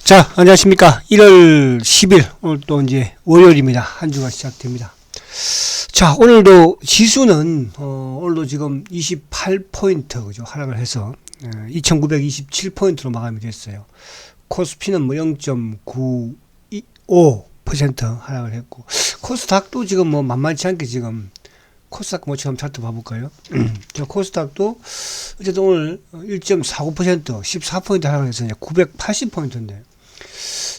자, 안녕하십니까. 1월 10일, 오늘 또 이제 월요일입니다. 한 주가 시작됩니다. 자, 오늘도 지수는, 오늘도 지금 28포인트, 그죠? 하락을 해서, 2927포인트로 마감이 됐어요. 코스피는 뭐 0.95% 하락을 했고, 코스닥도 지금 뭐 만만치 않게 지금, 코스닥 뭐 지금 차트 봐볼까요? 저 코스닥도 어쨌든 오늘 1.49%, 14포인트 하락을 해서 이제 980포인트인데,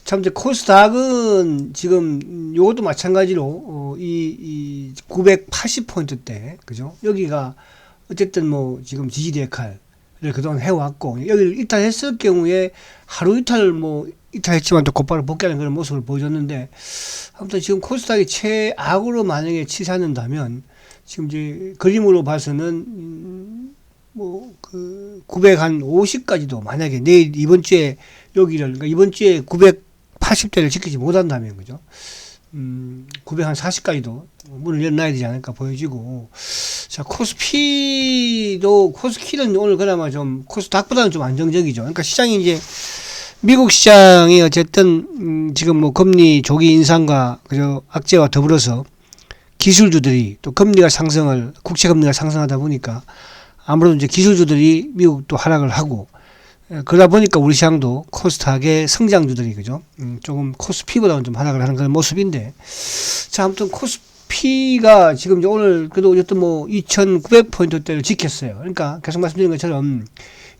참 이제 코스닥은 지금 요것도 마찬가지로 이 980포인트대, 그죠? 여기가 어쨌든 뭐 지금 지지대 역할을 그동안 해왔고, 여기를 이탈했을 경우에 하루 이탈 뭐 이탈했지만 또 곧바로 복귀하는 그런 모습을 보여줬는데, 아무튼 지금 코스닥이 최악으로 만약에 치닫는다면 지금 이제 그림으로 봐서는 뭐 그 950까지도 만약에 내일 이번 주에 여기를, 그러니까 이번 주에 980대를 지키지 못한다면, 그죠? 940까지도 문을 열어놔야 되지 않을까 보여지고, 자, 코스피는 오늘 그나마 좀 코스닥보다는 좀 안정적이죠. 그러니까 시장이 이제 미국 시장이 어쨌든 지금 뭐 금리 조기 인상과 그저 악재와 더불어서 기술주들이 또 금리가 상승을, 국채 금리가 상승하다 보니까 아무래도 이제 기술주들이 미국도 하락을 하고, 그러다 보니까 우리 시장도 코스닥의 성장주들이, 그죠? 조금 코스피보다는 좀 하락을 하는 그런 모습인데, 자, 아무튼 코스피가 지금 이제 오늘 그래도 어쨌든 뭐 2900포인트대를 지켰어요. 그러니까 계속 말씀드린 것처럼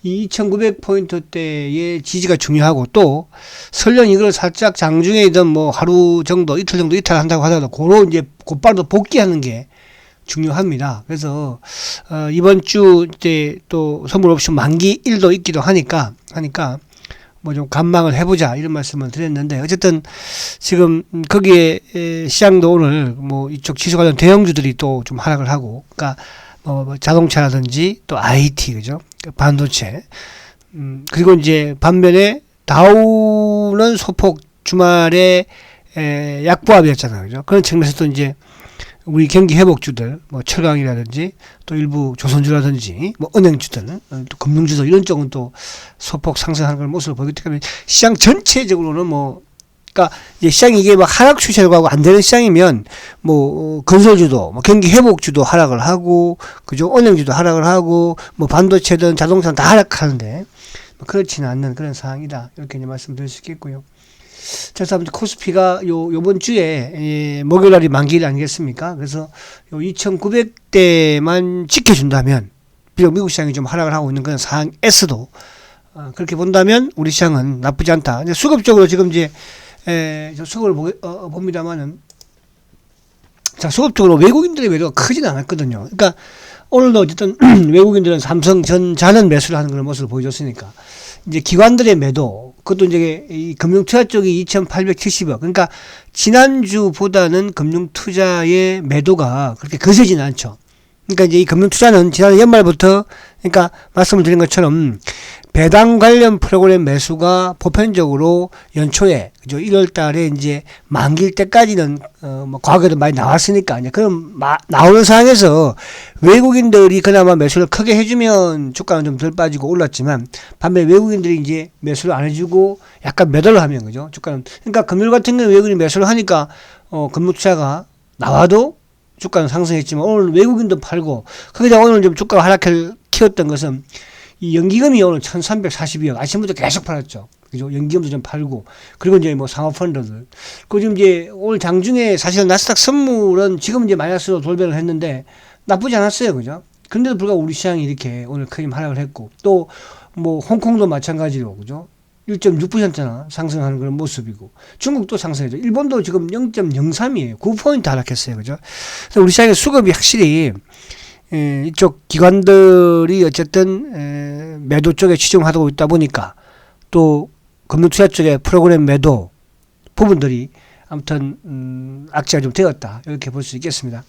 이 2900포인트대의 지지가 중요하고, 또 설령 이걸 살짝 장중에든 뭐 하루 정도, 이틀 정도 이탈한다고 하더라도 그로 이제 곧바로 복귀하는 게 중요합니다. 그래서 이번 주 이제 또 선물 옵션 만기일도 있기도 하니까 뭐 좀 관망을 해보자 이런 말씀을 드렸는데, 어쨌든 지금 거기에 시장도 오늘 뭐 이쪽 지수 관련 대형주들이 또 좀 하락을 하고, 그러니까 뭐 자동차라든지 또 IT, 그죠? 반도체. 그리고 이제 반면에 다우는 소폭 주말에 약보합이었잖아요, 그죠? 그런 측면에서 또 이제 우리 경기 회복주들, 뭐 철강이라든지 또 일부 조선주라든지 뭐 은행주들, 또 금융주들 이런 쪽은 또 소폭 상승하는 그런 모습을 보이기 때문에 시장 전체적으로는 뭐, 그러니까 이제 시장이 이게 막 하락 추세로 가고 안 되는 시장이면 뭐 건설주도, 뭐 경기 회복주도 하락을 하고, 그죠? 은행주도 하락을 하고, 뭐 반도체든 자동차는 다 하락하는데 뭐 그렇지는 않는 그런 상황이다, 이렇게 이제 말씀드릴 수 있겠고요. 그래서 코스피가 요번 주에 목요일날이 만기일 아니겠습니까? 그래서 요 2900대만 지켜준다면, 비록 미국 시장이 좀 하락을 하고 있는 그런 상황에서도 그렇게 본다면 우리 시장은 나쁘지 않다. 이제 수급적으로 지금 이제 저 수급을 봅니다만은, 자, 수급적으로 외국인들의 매도가 크지는 않았거든요. 그러니까 오늘도 어쨌든 외국인들은 삼성전자는 매수를 하는 그런 모습을 보여줬으니까, 이제 기관들의 매도, 그것도 이제 이 금융투자 쪽이 2,870억. 그러니까 지난주보다는 금융투자의 매도가 그렇게 거세지는 않죠. 그러니까 이제 이 금융투자는 지난 연말부터, 그러니까 말씀을 드린 것처럼 배당 관련 프로그램 매수가 보편적으로 연초에, 그죠? 1월 달에 이제 만기일 때까지는, 뭐 과거에도 많이 나왔으니까, 이제 그럼 나오는 상황에서 외국인들이 그나마 매수를 크게 해주면 주가는 좀 덜 빠지고 올랐지만, 반면에 외국인들이 이제 매수를 안 해주고 약간 매도를 하면, 그죠? 주가는. 그러니까 금요일 같은 경우는 외국인이 매수를 하니까, 금융투자가 나와도 주가는 상승했지만, 오늘 외국인도 팔고, 거기다 오늘 좀 주가가 하락을 키웠던 것은 이 연기금이 오늘 1342억, 아침부터 계속 팔았죠. 그죠? 연기금도 좀 팔고, 그리고 이제 뭐 상업펀드들. 그리고 지금 이제 오늘 장중에 사실은 나스닥 선물은 지금 이제 마이너스로 돌변을 했는데 나쁘지 않았어요. 그죠? 그런데도 불구하고 우리 시장이 이렇게 오늘 크게 하락을 했고, 또 뭐 홍콩도 마찬가지로, 그죠? 1.6%나 상승하는 그런 모습이고, 중국도 상승했죠. 일본도 지금 0.03이에요. 9포인트 하락했어요. 그죠? 그래서 우리 시장의 수급이 확실히 이쪽 기관들이 어쨌든 매도 쪽에 치중하고 있다 보니까, 또 금융투자 쪽에 프로그램 매도 부분들이 아무튼 악재가 좀 되었다, 이렇게 볼 수 있겠습니다.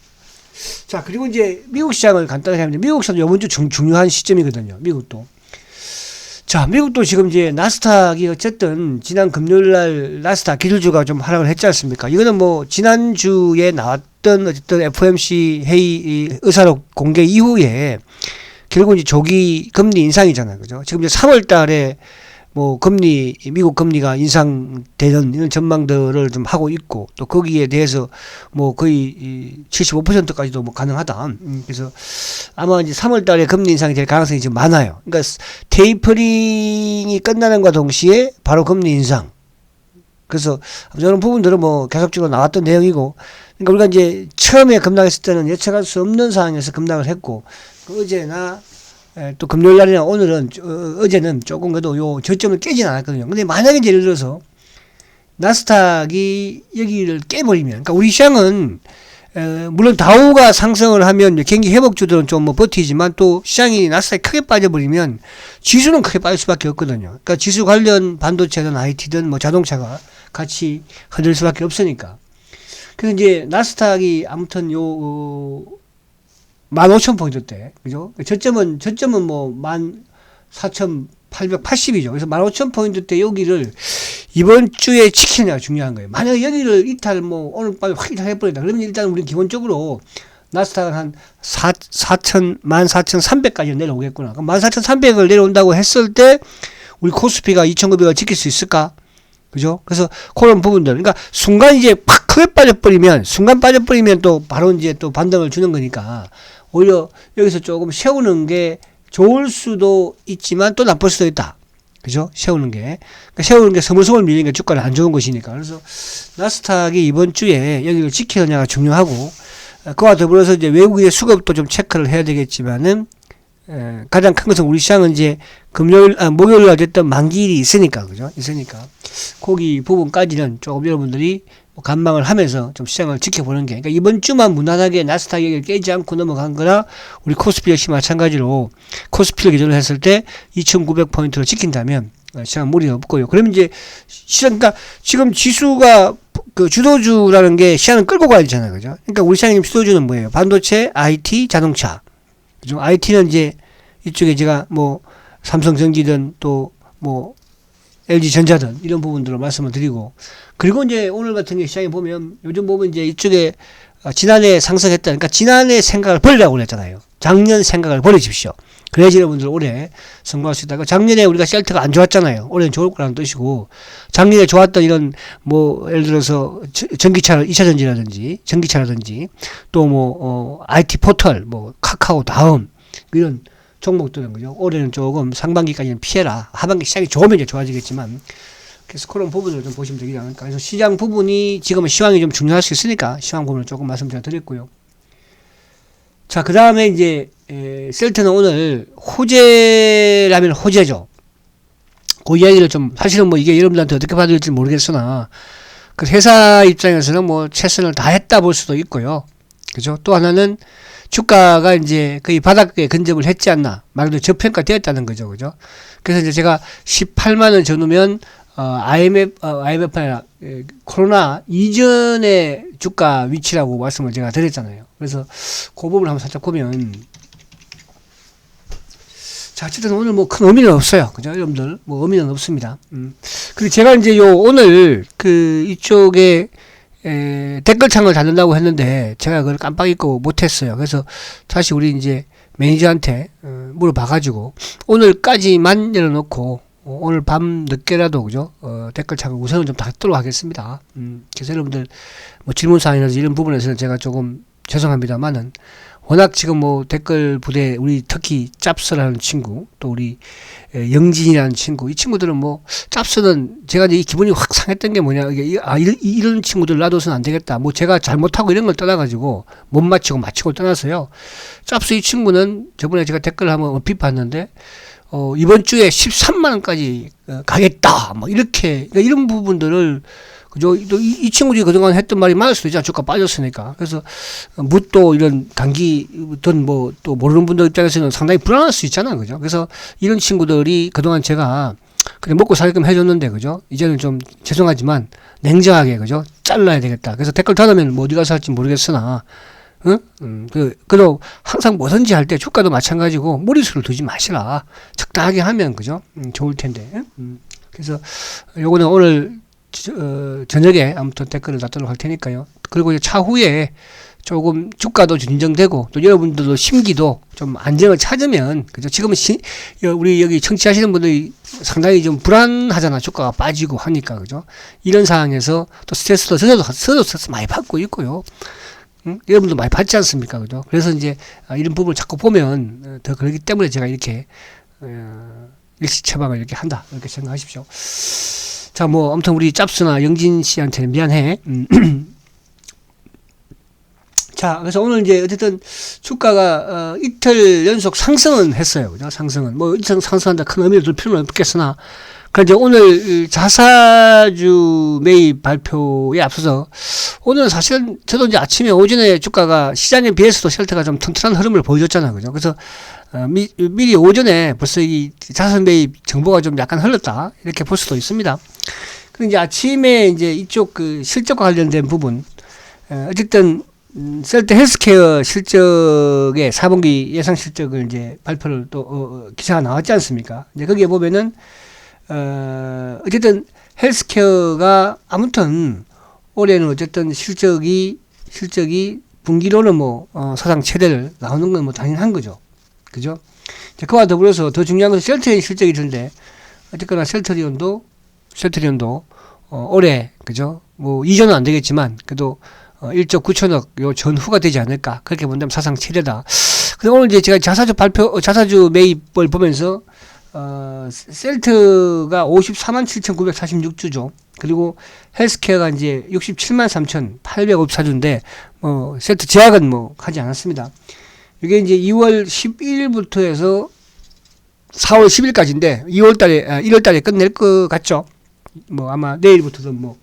자, 그리고 이제 미국 시장을 간단하게 하면, 미국 시장도 이번 주 중요한 시점이거든요. 미국도. 자, 미국도 지금 이제 나스닥이 어쨌든 지난 금요일날 나스닥 기술주가 좀 하락을 했지 않습니까? 이거는 뭐 지난주에 나왔던 어쨌든 FOMC 회의 의사록 공개 이후에 결국 이제 조기 금리 인상이잖아요. 그죠? 지금 이제 3월 달에 뭐 미국 금리가 인상되는 이런 전망들을 좀 하고 있고, 또 거기에 대해서 뭐 거의 75%까지도 뭐 가능하다. 그래서 아마 이제 3월 달에 금리 인상이 될 가능성이 좀 많아요. 그러니까 테이퍼링이 끝나는과 동시에 바로 금리 인상. 그래서 이런 부분들은 뭐 계속적으로 나왔던 내용이고, 그러니까 우리가 이제 처음에 급락했을 때는 예측할 수 없는 상황에서 급락을 했고, 어제나 또 금요일 날이나 오늘은 어제는 조금 그래도 요 저점을 깨진 않았거든요. 근데 만약에 예를 들어서 나스닥이 여기를 깨버리면, 그러니까 우리 시장은 물론 다우가 상승을 하면 경기 회복주들은 좀 뭐 버티지만, 또 시장이 나스닥이 크게 빠져버리면 지수는 크게 빠질 수밖에 없거든요. 그러니까 지수 관련 반도체든 IT든 뭐 자동차가 같이 흔들 수밖에 없으니까. 그래서 이제 나스닥이 아무튼 15,000포인트대, 그죠? 저점은 뭐 14,880이죠. 그래서 15,000포인트대 여기를 이번 주에 지키느냐가 중요한 거예요. 만약에 여기를 오늘 밤에 확 이탈해버린다. 그러면 일단 우리는 기본적으로 나스닥은 한 14,300까지 내려오겠구나. 그럼 14,300을 내려온다고 했을 때 우리 코스피가 2,900을 지킬 수 있을까? 그죠? 그래서 그런 부분들. 그러니까 순간 이제 팍 크게 빠져버리면 또 바로 이제 또 반등을 주는 거니까, 오히려 여기서 조금 세우는 게 좋을 수도 있지만 또 나쁠 수도 있다. 그죠? 세우는 게 서물서물 밀리는 게 주가는 안 좋은 것이니까. 그래서 나스닥이 이번 주에 여기를 지키느냐가 중요하고, 그와 더불어서 이제 외국인의 수급도 좀 체크를 해야 되겠지만은, 가장 큰 것은 우리 시장은 이제 목요일 어쨌든 만기일이 있으니까, 그죠? 거기 부분까지는 조금 여러분들이 관망을 하면서 좀 시장을 지켜보는 게, 그러니까 이번 주만 무난하게 나스닥 여기를 깨지 않고 넘어간 거나, 우리 코스피 역시 마찬가지로 코스피를 기준으로 했을 때 2,900포인트를 지킨다면 시장 무리 없고요. 그러면 이제 그러니까 지금 지수가 그 주도주라는 게 시장을 끌고 가야 되잖아요, 그죠? 그러니까 우리 시장의 주도주는 뭐예요? 반도체, IT, 자동차. 그죠? IT는 이제 이쪽에 제가 뭐 삼성전기든 또 뭐 LG전자든 이런 부분들을 말씀을 드리고, 그리고 이제 오늘 같은 게 시장에 보면, 요즘 보면 이제 이쪽에 지난해 상승했다. 그러니까 지난해 생각을 버리라고 그랬잖아요. 작년 생각을 버리십시오. 그래야지 여러분들 올해 성공할 수 있다. 작년에 우리가 셀트가 안 좋았잖아요. 올해는 좋을 거라는 뜻이고, 작년에 좋았던 이런 뭐 예를 들어서 전기차 2차전지라든지 전기차라든지 또 뭐 IT 포털 뭐 카카오 다음 이런 종목들은, 그죠? 올해는 조금 상반기까지는 피해라. 하반기 시장이 좋으면 이제 좋아지겠지만, 그래서 그런 부분을 좀 보시면 되지 않을까. 그래서 시장 부분이 지금은 시황이 좀 중요할 수 있으니까 시황 부분을 조금 말씀 드렸고요. 자, 그 다음에 이제 셀트는 오늘 호재라면 호재죠. 그 이야기를 좀, 사실은 뭐 이게 여러분들한테 어떻게 받을지 모르겠으나, 그 회사 입장에서는 뭐 최선을 다했다 볼 수도 있고요. 그죠? 또 하나는 주가가 이제 거의 바닥에 근접을 했지 않나, 말 그대로 저평가 되었다는 거죠. 그죠? 그래서 이제 제가 18만원 전후면 IMF가 아니라 코로나 이전의 주가 위치라고 말씀을 제가 드렸잖아요. 그래서 그 부분을 한번 살짝 보면, 자, 어쨌든 오늘 뭐 큰 의미는 없어요. 그죠? 여러분들, 뭐 의미는 없습니다. 그리고 제가 이제 오늘 이쪽에 댓글창을 닫는다고 했는데, 제가 그걸 깜빡 잊고 못했어요. 그래서 다시 우리 이제 매니저한테 물어봐가지고, 오늘까지만 열어놓고, 오늘 밤 늦게라도, 그죠? 댓글창을 우선은 좀 닫도록 하겠습니다. 그래서 여러분들, 뭐 질문사항이라든지 이런 부분에서는 제가 조금 죄송합니다만은, 워낙 지금 뭐 댓글 부대, 우리 특히 짭스라는 친구, 또 우리 영진이라는 친구, 이 친구들은 뭐, 짭스는 제가 이제 기분이 확 상했던 게 뭐냐, 이런 친구들 놔둬서는 안 되겠다. 뭐 제가 잘못하고 이런 걸 떠나가지고, 못 맞히고 떠나서요. 짭스 이 친구는 저번에 제가 댓글 한번 얼핏 봤는데, 이번 주에 13만원까지 가겠다. 뭐 이렇게, 그러니까 이런 부분들을, 그죠? 이 친구들이 그동안 했던 말이 많을 수도 있잖아. 주가 빠졌으니까. 그래서, 또 이런 단기든 뭐, 또 모르는 분들 입장에서는 상당히 불안할 수 있잖아. 그죠? 그래서 이런 친구들이 그동안 제가 그냥 먹고 살게끔 해줬는데, 그죠? 이제는 좀 죄송하지만 냉정하게, 그죠? 잘라야 되겠다. 그래서 댓글 닫으면 뭐 어디 가서 할지 모르겠으나, 응? 그리고 항상 뭐든지 할 때 주가도 마찬가지고 무리수를 두지 마시라. 적당하게 하면, 그죠? 좋을 텐데. 그래서 요거는 오늘 저녁에 아무튼 댓글을 놔두도록 할 테니까요. 그리고 이제 차후에 조금 주가도 진정되고 또 여러분들도 심기도 좀 안정을 찾으면 그죠? 지금은 우리 여기 청취하시는 분들이 상당히 좀 불안하잖아. 주가가 빠지고 하니까 그죠? 이런 상황에서 또 스트레스도 저도 스트레스 많이 받고 있고요. 응? 여러분도 많이 받지 않습니까? 그죠? 그래서 이제 이런 부분을 자꾸 보면 더 그렇기 때문에 제가 이렇게 일시 처방을 이렇게 한다 이렇게 생각하십시오. 자, 뭐 아무튼 우리 짭스나 영진 씨한테는 미안해. 자, 그래서 오늘 이제 어쨌든 주가가 이틀 연속 상승은 했어요. 그죠? 상승은 뭐 이틀 상승한다 큰 의미를 둘 필요는 없겠으나, 그런데 오늘 자사주 매입 발표에 앞서서 오늘은 사실은 저도 이제 아침에 오전에 주가가 시장에 비해서도 쉘터가 좀 튼튼한 흐름을 보여줬잖아요. 그죠? 그래서 미리 오전에 벌써 이 자사 매입 정보가 좀 약간 흘렀다 이렇게 볼 수도 있습니다. 그리고 이제 아침에 이제 이쪽 그 실적과 관련된 부분, 어쨌든 셀트 헬스케어 실적의 4분기 예상 실적을 이제 발표를 또 기사가 나왔지 않습니까? 이제 거기에 보면은 어쨌든 헬스케어가 아무튼 올해는 어쨌든 실적이 분기로는 뭐 사상 최대를 나오는 건 뭐 당연한 거죠. 그죠? 이제 그와 더불어서 더 중요한 것은 셀트리온 실적이 있는데, 어쨌거나 셀트리온도 올해 그죠? 뭐 이전은 안 되겠지만 그래도 1조 9천억 요 전후가 되지 않을까 그렇게 본다면 사상 최대다. 근데 오늘 이제 제가 자사주 매입을 보면서 셀트가 54만 7,946주죠. 그리고 헬스케어가 이제 67만 3,854주인데 셀트 제약은 뭐 하지 않았습니다. 이게 이제 2월 11일부터 해서 4월 10일까지인데 1월 달에 끝낼 것 같죠. 뭐 아마 내일부터도 뭐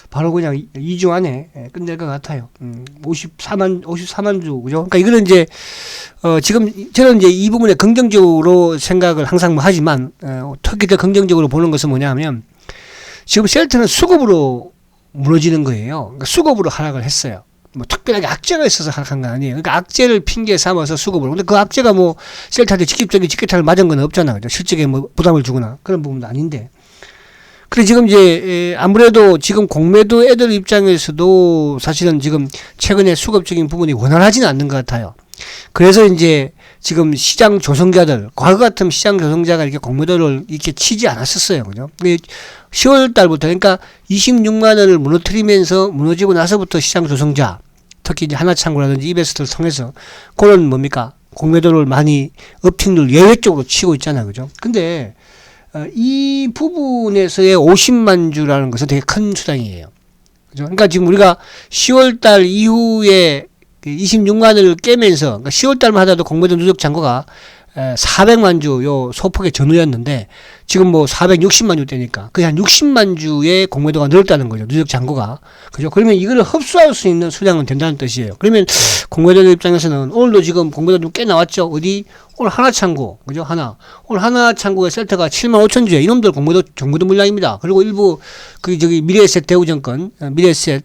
바로 그냥 2주 안에 끝낼 것 같아요. 54만 주, 그죠? 그러니까 이거는 이제, 지금, 저는 이제 이 부분에 긍정적으로 생각을 항상 뭐 하지만, 특히 더 긍정적으로 보는 것은 뭐냐 하면, 지금 셀트는 수급으로 무너지는 거예요. 그러니까 수급으로 하락을 했어요. 뭐 특별하게 악재가 있어서 하락한 건 아니에요. 그러니까 악재를 핑계 삼아서 수급으로. 근데 그 악재가 뭐 셀트한테 직접적인 직격탄을 맞은 건 없잖아. 그죠? 실적에 뭐 부담을 주거나 그런 부분도 아닌데. 그래, 지금 이제, 아무래도 지금 공매도 애들 입장에서도 사실은 지금 최근에 수급적인 부분이 원활하지는 않는 것 같아요. 그래서 이제 지금 시장 조성자들, 과거 같은 시장 조성자가 이렇게 공매도를 이렇게 치지 않았었어요. 그죠? 10월 달부터, 그러니까 26만 원을 무너지고 나서부터 시장 조성자, 특히 이제 하나창고라든지 이베스트를 통해서 그런 뭡니까? 공매도를 많이 업팅률 예외적으로 치고 있잖아요. 그죠? 근데, 이 부분에서의 50만 주라는 것은 되게 큰 수당이에요. 그죠? 그러니까 지금 우리가 10월 달 이후에 26만 원을 깨면서, 그러니까 10월 달만 하더라도 공매도 누적 잔고가 400만 주 요 소폭의 전후였는데 지금 뭐 460만 주 되니까 거의 한 60만 주의 공매도가 늘었다는 거죠. 누적 잔고가. 그죠? 그러면 이거를 흡수할 수 있는 수량은 된다는 뜻이에요. 그러면 공매도들 입장에서는 오늘도 지금 공매도 좀 꽤 나왔죠. 어디? 오늘 하나창고. 그죠? 오늘 하나창고의 셀터가 7만 5천 주에 이놈들 공매도 물량입니다. 그리고 일부 미래에셋 대우증권, 미래에셋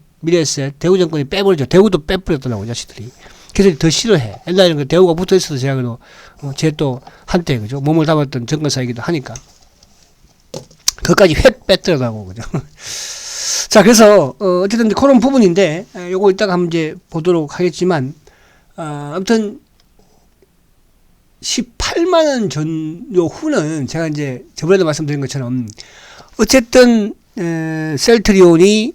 대우증권이 빼버리죠. 대우도 빼버렸더라고요. 자식들이. 그래서 더 싫어해. 옛날에는 그 대우가 붙어 있어서 제가 그래도 쟤 또 한때 그죠 몸을 담았던 증권사이기도 하니까 그것까지 획 뺐더라고. 그죠. 자, 그래서 어쨌든 그런 부분인데 요거 이따가 한번 이제 보도록 하겠지만 아무튼 18만 원 전요 후는 제가 이제 저번에도 말씀드린 것처럼 어쨌든 셀트리온이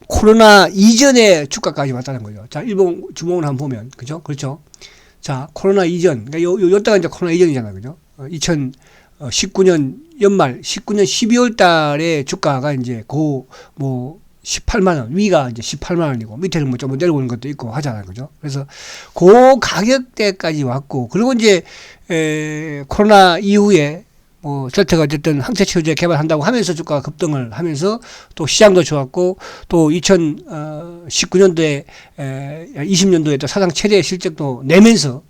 코로나 이전의 주가까지 왔다는 거죠. 자, 일본 주봉을 한번 보면, 그죠? 그렇죠? 자, 코로나 이전. 그러니까 요때가 이제 코로나 이전이잖아요. 그죠? 2019년 연말, 19년 12월 달에 주가가 이제 18만원, 위가 이제 18만원이고, 밑에는 뭐 좀 내려오는 것도 있고 하잖아요. 그죠? 그래서 그 가격대까지 왔고, 그리고 이제, 코로나 이후에 셀트가 어쨌든 항체치료제 개발한다고 하면서 주가가 급등을 하면서 또 시장도 좋았고 또 2019년도에 20년도에 또 사상 최대 실적도 내면서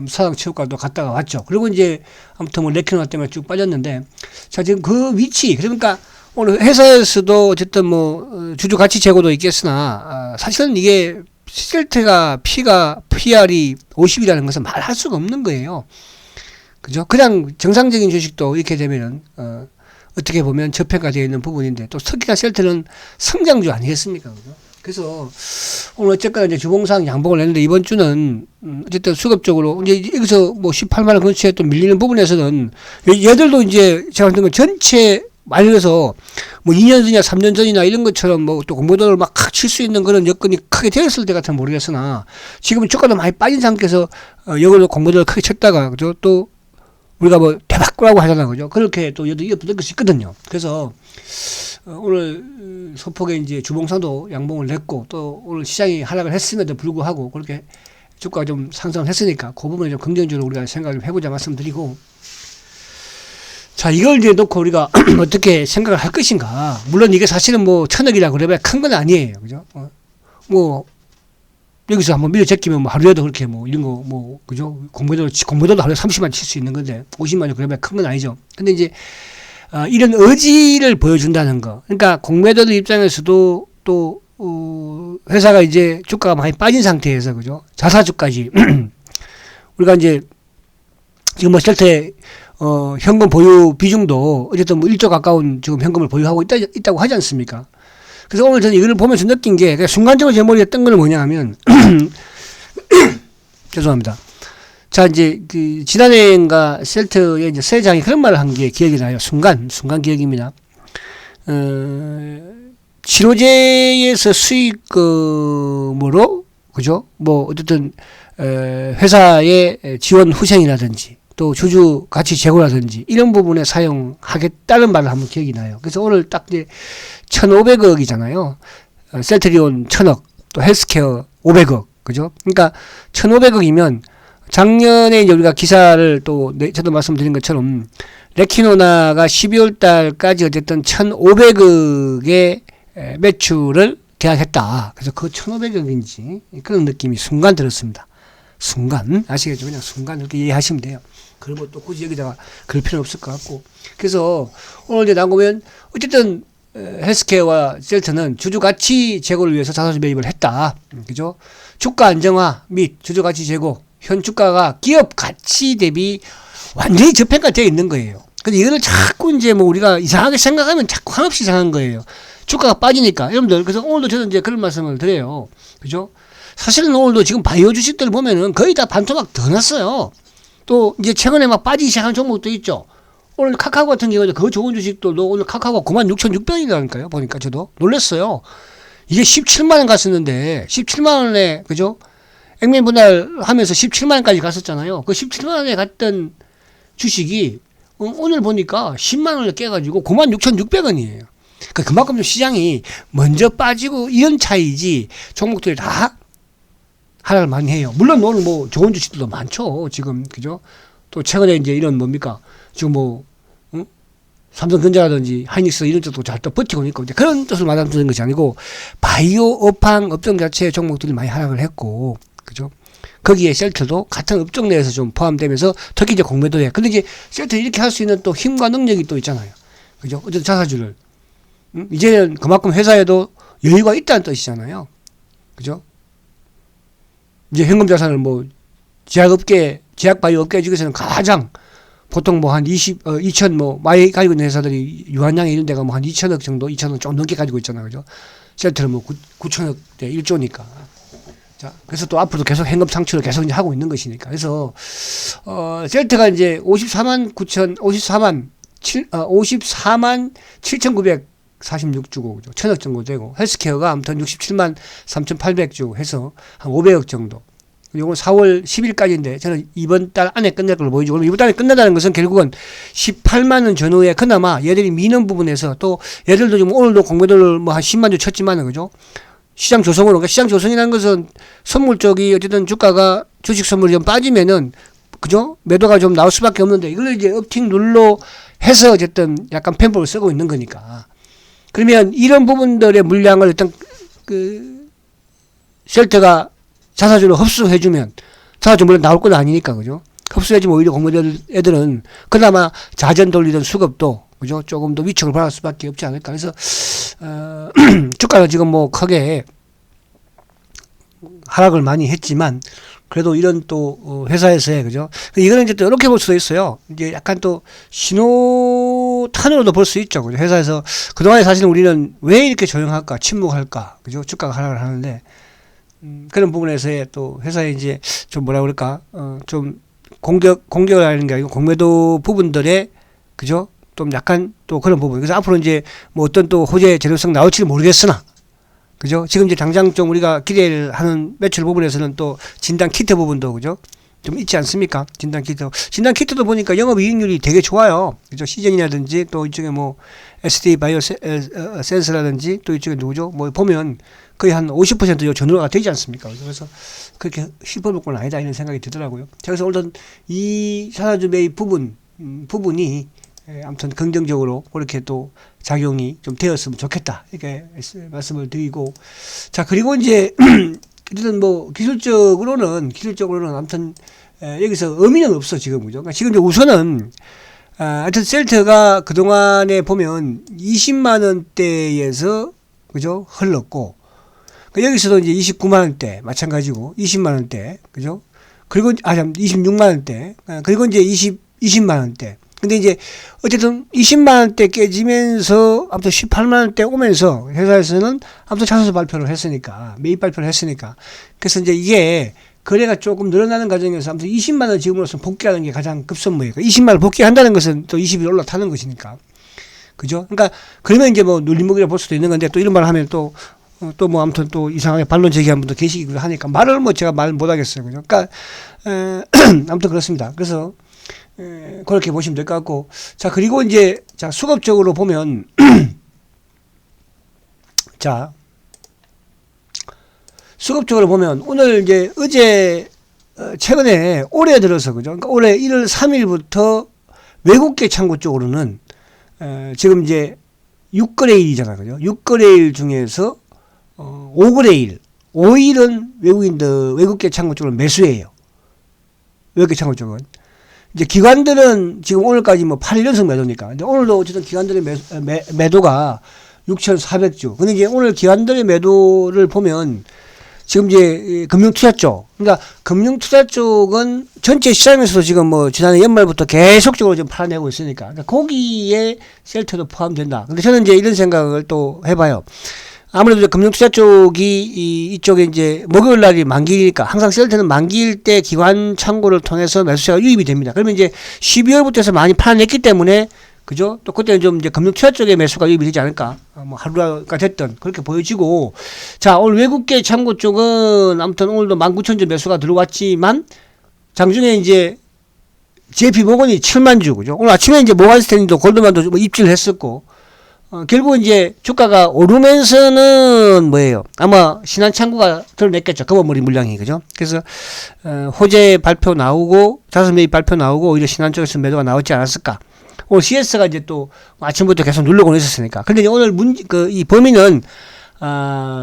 사상 최고가도 갔다가 왔죠. 그리고 이제 아무튼 뭐 레키노아 때문에 쭉 빠졌는데 자 지금 그 위치 그러니까 오늘 회사에서도 어쨌든 뭐 주주 가치 제고도 있겠으나 사실은 이게 셀트가 PR이 50이라는 것은 말할 수가 없는 거예요. 그죠? 그냥 정상적인 주식도 이렇게 되면은, 어떻게 보면 저평가되어 있는 부분인데, 또 특히나 셀트는 성장주 아니겠습니까? 그죠? 그래서 오늘 어쨌거나 이제 주봉상 양봉을 냈는데 이번 주는 어쨌든 수급적으로 이제 여기서 뭐 18만 원 근처에 또 밀리는 부분에서는 얘들도 이제 제가 봤을 때 전체 말려서 뭐 2년 전이나 3년 전이나 이런 것처럼 뭐 또 공모도를 막 칠 수 있는 그런 여건이 크게 되었을 때 같으면 모르겠으나 지금은 주가도 많이 빠진 상태에서 이걸로 공모도를 크게 쳤다가 그죠 또 우리가 뭐 대박구라고 하잖아 그죠 그렇게 또 얘도 이어붙을 수 있거든요. 그래서 오늘 소폭의 이제 주봉상도 양봉을 냈고 또 오늘 시장이 하락을 했음에도 불구하고 그렇게 주가가 좀 상승을 했으니까 그 부분을 좀 긍정적으로 우리가 생각을 해보자 말씀드리고 자 이걸 이제 놓고 우리가 어떻게 생각을 할 것인가. 물론 이게 사실은 뭐 1000억이라 그래봐야 큰 건 아니에요 그죠 뭐 여기서 한번 밀어 제끼면 뭐 하루에도 그렇게 뭐 이런 거 뭐 그죠 공모도도 하루에 30만 칠 수 있는 건데 50만 원 그래봐야 큰 건 아니죠. 근데 이제 이런 의지를 보여준다는 거. 그러니까 공매도들 입장에서도 또 회사가 이제 주가가 많이 빠진 상태에서 그죠 자사주까지 우리가 이제 지금 뭐 셀트의 현금 보유 비중도 어쨌든 뭐 1조 가까운 지금 현금을 보유하고 있다고 하지 않습니까? 그래서 오늘 저는 이걸 보면서 느낀 게 순간적으로 제 머리에 뜬 건 뭐냐 하면 죄송합니다. 자, 이제, 지난해인가 셀트의 이제 새 회장이 그런 말을 한 게 기억이 나요. 순간 기억입니다. 치료제에서 수익금으로, 그죠? 뭐, 어쨌든, 회사의 지원 후생이라든지, 또 주주 가치 제고라든지, 이런 부분에 사용하겠다는 말을 한번 기억이 나요. 그래서 오늘 딱 이제 1,500억이잖아요. 셀트리온 1,000억, 또 헬스케어 500억, 그죠? 그러니까 1,500억이면 작년에 이제 우리가 기사를 또 저도 말씀드린 것처럼 레키노나가 12월 달까지 어쨌든 1,500억의 매출을 계약했다. 그래서 그 1,500억인지 그런 느낌이 순간 들었습니다. 순간 아시겠죠? 그냥 순간 이렇게 이해하시면 돼요. 그리고 또 굳이 여기다가 그럴 필요는 없을 것 같고. 그래서 오늘 이제 나오면 어쨌든 헬스케어와 셀트는 주주 가치 제고를 위해서 자사주 매입을 했다. 그죠? 주가 안정화 및 주주 가치 제고. 현 주가가 기업 가치 대비 완전히 저평가되어 있는 거예요. 근데 이거를 자꾸 이제 뭐 우리가 이상하게 생각하면 자꾸 한없이 이상한 거예요. 주가가 빠지니까. 여러분들, 그래서 오늘도 저는 이제 그런 말씀을 드려요. 그죠? 사실은 오늘도 지금 바이오 주식들 보면은 거의 다 반토막 더 났어요. 또 이제 최근에 막 빠지기 시작한 종목도 있죠. 오늘 카카오 같은 경우는 그 좋은 주식들도 오늘 카카오가 96,600원이라니까요. 보니까 저도 놀랐어요. 이게 17만원 갔었는데, 17만원에, 그죠? 액면 분할하면서 17만원까지 갔었잖아요. 그 17만원에 갔던 주식이 오늘 보니까 10만원을 깨가지고 96,600원이에요. 그만큼 좀 시장이 먼저 빠지고 이런 차이지 종목들이 다 하락을 많이 해요. 물론 오늘 뭐 좋은 주식들도 많죠. 지금 그죠? 또 최근에 이제 이런 뭡니까? 지금 뭐 삼성전자라든지 하이닉스 이런 쪽도 잘 또 버티고 있고 이제 그런 뜻을 말씀드리는 것이 아니고 바이오 업황 업종 자체의 종목들이 많이 하락을 했고 그죠? 거기에 셀트도 같은 업종 내에서 좀 포함되면서 특히 이제 공매도에. 근데 이제 셀트 이렇게 할 수 있는 또 힘과 능력이 또 있잖아요. 그죠? 어쨌든 자사주를. 이제는 그만큼 회사에도 여유가 있다는 뜻이잖아요. 그죠? 이제 현금 자산을 뭐 제약 바이오 업계 중에서는 가장 보통 뭐 한 2천 뭐 많이 가지고 있는 회사들이 유한양에 이런 데가 뭐 한 2천억 정도, 2천억 좀 넘게 가지고 있잖아요. 그죠? 셀트는 뭐 9천억대 1조니까. 자, 그래서 또 앞으로도 계속 현금 창출을 계속 이제 하고 있는 것이니까. 그래서, 셀트가 이제 54만 7,946주고, 1,000억 정도 되고, 헬스케어가 아무튼 67만 3,800주 해서 한 500억 정도. 그리고 4월 10일까지인데, 저는 이번 달 안에 끝낼 걸로 보이죠. 그럼 이번 달에 끝낸다는 것은 결국은 18만원 전후에 그나마 얘들이 미는 부분에서 또 얘들도 지금 오늘도 공매도를 뭐 한 10만 주 쳤지만은, 그죠? 시장 조성으로, 그러니까 시장 조성이라는 것은 선물 쪽이 어쨌든 주가가 주식 선물이 좀 빠지면은, 그죠? 매도가 좀 나올 수밖에 없는데, 이걸 이제 업팅 눌러 해서 어쨌든 약간 펜볼을 쓰고 있는 거니까. 그러면 이런 부분들의 물량을 일단, 셀트가 자사주로 흡수해주면, 자사주 물론 나올 건 아니니까, 그죠? 흡수해주면 오히려 공매도 애들은 그나마 자전 돌리던 수급도, 그죠? 조금 더 위축을 받을 수밖에 없지 않을까. 그래서, 주가가 지금 뭐 크게 하락을 많이 했지만, 그래도 이런 또, 회사에서의, 그죠? 이거는 이제 또 이렇게 볼 수도 있어요. 이제 약간 또, 신호 탄으로도 볼 수 있죠. 그죠? 회사에서 그동안에 사실은 우리는 왜 이렇게 조용할까, 침묵할까, 그죠? 주가가 하락을 하는데 그런 부분에서의 또 회사에 이제 좀 뭐라 그럴까, 좀 공격을 하는 게 아니고 공매도 부분들의 그죠? 좀 약간 또 그런 부분. 그래서 앞으로 이제 뭐 어떤 또 호재 재료성 나올지는 모르겠으나 그죠? 지금 이제 당장 좀 우리가 기대를 하는 매출 부분에서는 또 진단 키트 부분도 그죠? 좀 있지 않습니까? 진단 키트. 진단 키트도 보니까 영업이익률이 되게 좋아요. 그죠? 시즌이라든지 또 이쪽에 뭐 SD 바이오 센서라든지 또 이쪽에 누구죠? 뭐 보면 거의 한 50% 전후가 되지 않습니까? 그래서 그렇게 슈퍼볼 건 아니다 이런 생각이 들더라고요. 자, 그래서 오늘 이 산화주 매입 부분이 아무튼 긍정적으로 그렇게 또 작용이 좀 되었으면 좋겠다 이렇게 말씀을 드리고, 자 그리고 이제 어쨌든 뭐 기술적으로는 아무튼 여기서 의미는 없어 지금 그죠? 그러니까 지금 이제 우선은 하여튼 셀트가 그동안에 보면 20만 원대에서 그죠 흘렀고, 여기서도 이제 29만 원대 마찬가지고 20만 원대 그죠? 그리고 26만 원대 그리고 이제 20만 원대. 근데 이제 어쨌든 20만 원대 깨지면서 아무튼 18만 원대 오면서 회사에서는 아무튼 자소서 발표를 했으니까 매입 발표를 했으니까 그래서 이제 이게 거래가 조금 늘어나는 과정에서 아무튼 20만 원 지금으로서 복귀하는 게 가장 급선무예요. 20만 원 복귀한다는 것은 또 20일 올라타는 것이니까 그죠? 그러니까 그러면 이제 뭐 눌림목이라 볼 수도 있는 건데 또 이런 말 하면 또 뭐 아무튼 또 이상하게 반론 제기한 분도 계시기도 하니까 말을 뭐 제가 말 못하겠어요. 그죠? 그러니까 아무튼 그렇습니다. 그래서 그렇게 보시면 될 것 같고, 자 그리고 이제 자 수급적으로 보면 자 수급적으로 보면 오늘 이제 어제 최근에 올해 들어서 그죠? 그러니까 올해 1월 3일부터 외국계 창구 쪽으로는 지금 이제 6거래일이잖아 그죠? 6거래일 중에서 5거래일 5일은 외국계 창구 쪽으로 매수해요. 외국계 창구 쪽은 이제 기관들은 지금 오늘까지 뭐 8연속 매도니까. 근데 오늘도 어쨌든 기관들의 매도가 6,400주. 근데 이제 오늘 기관들의 매도를 보면 지금 이제 금융투자 쪽. 그러니까 금융투자 쪽은 전체 시장에서도 지금 뭐 지난해 연말부터 계속적으로 지금 팔아내고 있으니까. 그러니까 거기에 셀트도 포함된다. 근데 저는 이제 이런 생각을 또 해봐요. 아무래도 이제 금융투자 쪽이 이쪽에 이제 목요일 날이 만기니까 항상 셀트는 만기일 때 기관 창구를 통해서 매수세가 유입이 됩니다. 그러면 이제 12월부터 해서 많이 팔아냈기 때문에 그죠? 또 그때는 좀 이제 금융투자 쪽에 매수가 유입이 되지 않을까? 뭐 하루가 됐든 그렇게 보여지고, 자 오늘 외국계 창구 쪽은 아무튼 오늘도 19,000주 매수가 들어왔지만 장중에 이제 JP 모건이 7만 주 그죠? 오늘 아침에 이제 모건 스탠리도 골드만도 뭐 입지를 했었고. 결국 이제 주가가 오르면서는 뭐예요? 아마 신한창구가 드러냈겠죠. 검은머리 물량이 그죠? 그래서 호재 발표 나오고 자사 매입 발표 나오고 오히려 신한 쪽에서 매도가 나오지 않았을까? 오늘 CS가 이제 또 아침부터 계속 누르고 있었으니까. 근데 이제 오늘 이 범위는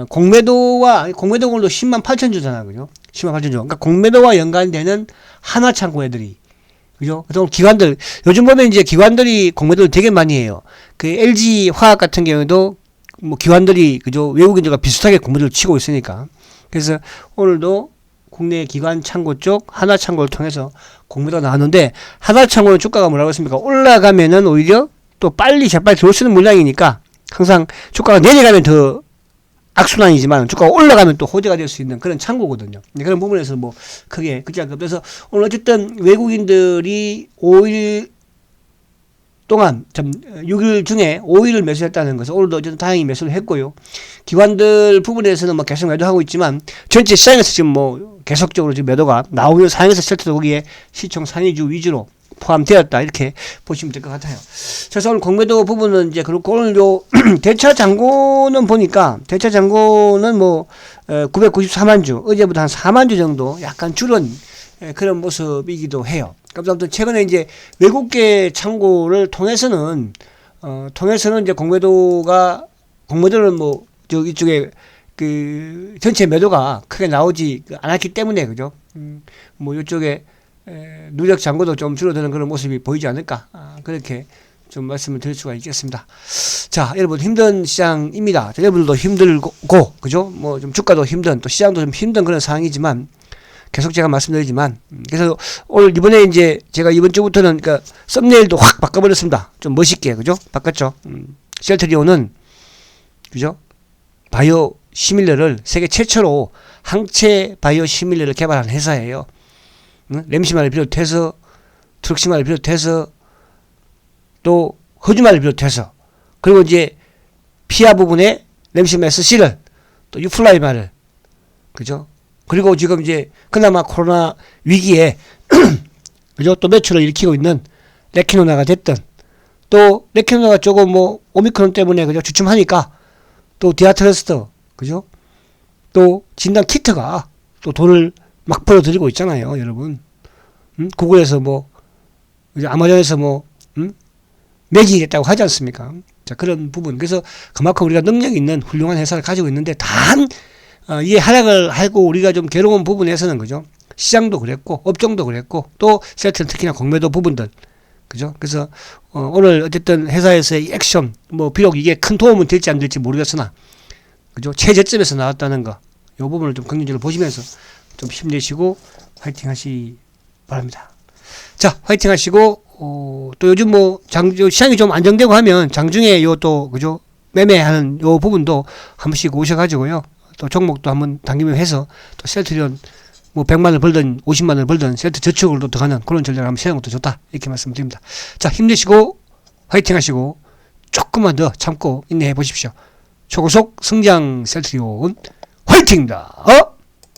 공매도가 오늘도 10만 8천 주잖아, 그죠? 10만 8천 주. 그러니까 공매도와 연관되는 한화창구 애들이. 그죠? 그래서 기관들, 요즘 보면 이제 기관들이 공매도를 되게 많이 해요. 그 LG 화학 같은 경우도 뭐 기관들이, 그죠? 외국인들과 비슷하게 공매도를 치고 있으니까. 그래서 오늘도 국내 기관 창구 쪽 하나창구를 통해서 공매도가 나왔는데, 하나창구는 주가가 뭐라고 했습니까? 올라가면은 오히려 또 재빨리 들어올 수 있는 물량이니까 항상 주가가 내려가면 더 악순환이지만 주가가 올라가면 또 호재가 될 수 있는 그런 창구거든요. 그런 부분에서 뭐 크게 그렇지 않고, 그래서 오늘 어쨌든 외국인들이 5일 동안 6일 중에 5일을 매수했다는 것은 오늘도 어쨌든 다행히 매수를 했고요. 기관들 부분에서는 뭐 계속 매도하고 있지만 전체 시장에서 지금 뭐 계속적으로 지금 매도가 나오는 상황에서 셀트도 거기에 시총 상위주 위주로 포함되었다 이렇게 보시면 될 것 같아요. 그래서 오늘 공매도 부분은 이제 그렇고, 오늘 요 대차 잔고는 보니까 대차 잔고는 뭐 994만 주, 어제보다 한 4만 주 정도 약간 줄은 그런 모습이기도 해요. 그러니까 아무튼 최근에 이제 외국계 창고를 통해서는 이제 공매도는 뭐 이쪽에 그 전체 매도가 크게 나오지 않았기 때문에 그죠? 뭐 이쪽에 누적 잔고도 좀 줄어드는 그런 모습이 보이지 않을까, 그렇게 좀 말씀을 드릴 수가 있겠습니다. 자, 여러분 힘든 시장입니다. 여러분들도 힘들고 그죠? 뭐 좀 주가도 힘든, 또 시장도 좀 힘든 그런 상황이지만, 계속 제가 말씀드리지만, 그래서 오늘 이번에 이제 제가 이번 주부터는 그러니까 썸네일도 확 바꿔버렸습니다. 좀 멋있게, 그죠? 바꿨죠. 셀트리온은, 그죠? 바이오 시밀러를 세계 최초로 항체 바이오 시밀러를 개발한 회사예요. 램시마를 비롯해서, 트럭시마를 비롯해서, 또 허주마를 비롯해서, 그리고 이제 피하 부분에 램시마 SC를, 또 유플라이마를, 그죠? 그리고 지금 이제 그나마 코로나 위기에 그죠? 또 매출을 일으키고 있는 레키노나가 됐든, 또 레키노나가 조금 뭐 오미크론 때문에 그죠? 주춤하니까 또 디아트러스트, 그죠? 또 진단 키트가 또 돈을 막 벌어들이고 있잖아요, 여러분. 구글에서 뭐 이제 아마존에서 뭐 매기겠다고 하지 않습니까? 자, 그런 부분. 그래서 그만큼 우리가 능력 있는 훌륭한 회사를 가지고 있는데, 단 이게 하락을 하고 우리가 좀 괴로운 부분에서는, 그죠? 시장도 그랬고 업종도 그랬고 또 셀트는 특히나 공매도 부분들, 그죠? 그래서 오늘 어쨌든 회사에서의 액션, 뭐 비록 이게 큰 도움은 될지 안 될지 모르겠으나, 그죠? 최저점에서 나왔다는 거, 이 부분을 좀 긍정적으로 보시면서 좀 힘내시고 화이팅 하시 바랍니다. 자, 화이팅 하시고, 또 요즘 뭐 시장이 좀 안정되고 하면 장중에 요 또, 그죠? 매매하는 요 부분도 한 번씩 오셔가지고요. 또 종목도 한번 당기면 해서 또 셀트리온 뭐 100만을 벌든 50만을 벌든 셀트 저축으로 들어가는 그런 전략을 한번 세우는 것도 좋다, 이렇게 말씀드립니다. 자, 힘내시고 화이팅 하시고 조금만 더 참고 인내해 보십시오. 초고속 성장 셀트리온 화이팅입니다.